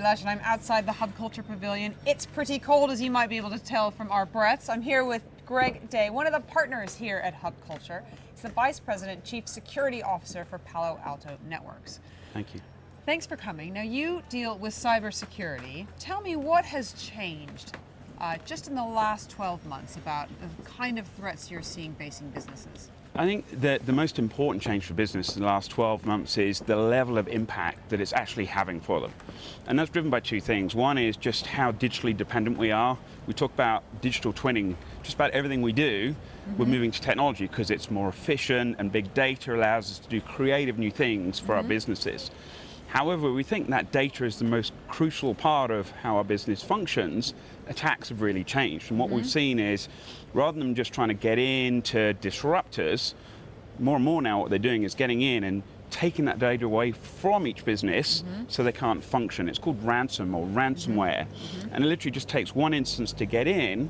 Lush, and I'm outside the Hub Culture Pavilion. It's pretty cold, as you might be able to tell from our breaths. I'm here with Greg Day, one of the partners here at Hub Culture. He's the Vice President, Chief Security Officer for Palo Alto Networks. Thank you. Thanks for coming. Now, you deal with cybersecurity. Tell me what has changed just in the last 12 months about the kind of threats you're seeing facing businesses. I think that the most important change for business in the last 12 months is the level of impact that it's actually having for them. And that's driven by two things. One is just how digitally dependent we are. We talk about digital twinning. Just about everything we do, we're moving to technology because it's more efficient, and big data allows us to do creative new things for our businesses. However, we think that data is the most crucial part of how our business functions. Attacks have really changed. And what we've seen is, rather than just trying to get in to disrupt us, more and more now what they're doing is getting in and taking that data away from each business so they can't function. It's called ransom or ransomware. And it literally just takes one instance to get in.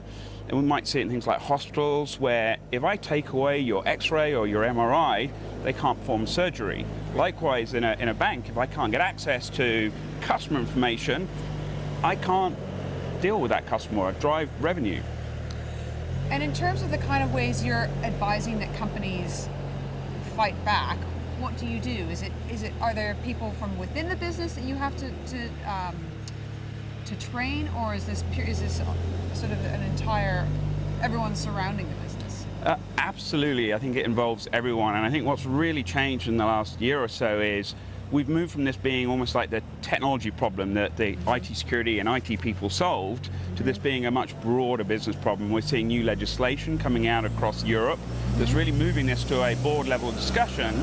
And we might see it in things like hospitals, where if I take away your X-ray or your MRI, they can't perform surgery. Likewise, in a bank, if I can't get access to customer information, I can't deal with that customer or drive revenue. And in terms of the kind of ways you're advising that companies fight back, what do you do? Are there people from within the business that you have to train, or is this sort of an entire everyone surrounding the business? Absolutely, I think it involves everyone, and I think what's really changed in the last year or so is we've moved from this being almost like the technology problem that the IT security and IT people solved to this being a much broader business problem. We're seeing new legislation coming out across Europe that's really moving this to a board level discussion.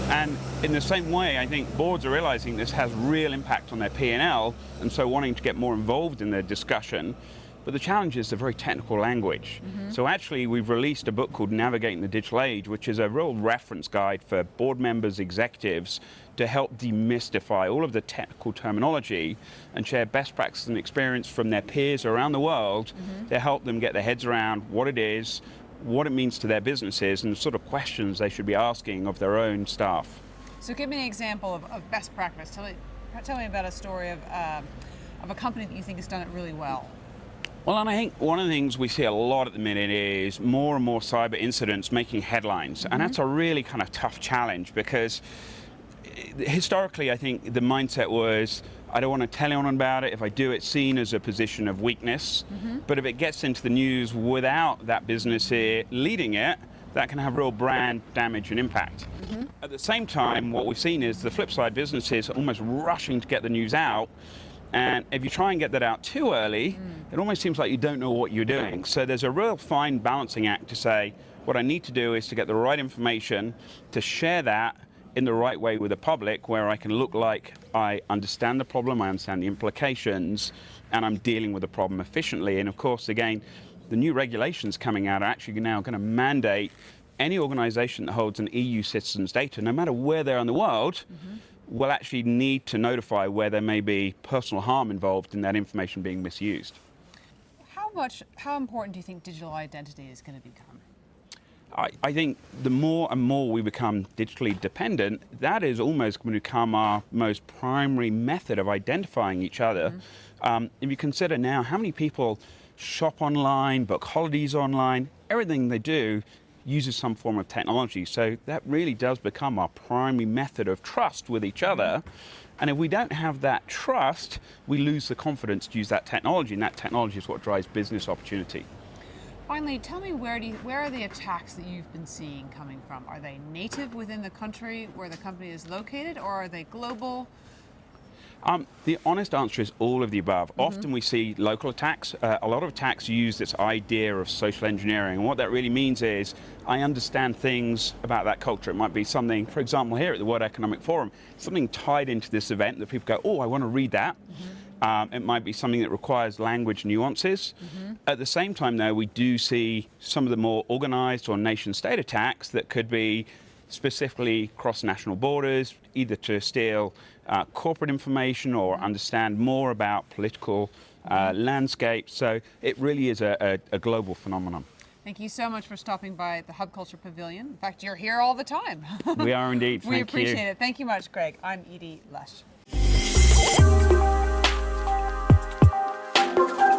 And in the same way, I think boards are realizing this has real impact on their P&L, and so wanting to get more involved in the discussion. But the challenge is the very technical language. So actually, we've released a book called Navigating the Digital Age, which is a real reference guide for board members, executives, to help demystify all of the technical terminology and share best practices and experience from their peers around the world to help them get their heads around what it is, what it means to their businesses, and the sort of questions they should be asking of their own staff. So give me an example of best practice. Tell me about a story of a company that you think has done it really well. Well, and I think one of the things we see a lot at the minute is more and more cyber incidents making headlines. And that's a really kind of tough challenge, because historically, I think the mindset was, I don't want to tell anyone about it. If I do, it's seen as a position of weakness. But if it gets into the news without that business here leading it, that can have real brand damage and impact. At the same time, what we've seen is the flip side, businesses almost rushing to get the news out. And if you try and get that out too early, it almost seems like you don't know what you're doing. So there's a real fine balancing act to say, what I need to do is to get the right information, to share that in the right way with the public, where I can look like I understand the problem, I understand the implications, and I'm dealing with the problem efficiently. And of course, again, the new regulations coming out are actually now going to mandate any organization that holds an EU citizen's data, no matter where they are in the world, will actually need to notify where there may be personal harm involved in that information being misused. How important do you think digital identity is going to become? I think the more and more we become digitally dependent, that is almost going to become our most primary method of identifying each other. If you consider now how many people shop online, book holidays online, everything they do uses some form of technology. So that really does become our primary method of trust with each other. And if we don't have that trust, we lose the confidence to use that technology, and that technology is what drives business opportunity. Finally, tell me, where are the attacks that you've been seeing coming from? Are they native within the country where the company is located, or are they global? The honest answer is all of the above. Often we see local attacks. A lot of attacks use this idea of social engineering. And what that really means is I understand things about that culture. It might be something, for example, here at the World Economic Forum, something tied into this event that people go, oh, I want to read that. It might be something that requires language nuances. At the same time, though, we do see some of the more organized or nation-state attacks that could be specifically cross national borders, either to steal corporate information or understand more about political landscape. So it really is a global phenomenon. Thank you so much for stopping by the Hub Culture Pavilion. In fact, you're here all the time. We are indeed. Thank you. We appreciate it. Thank you much, Greg. I'm Edie Lush.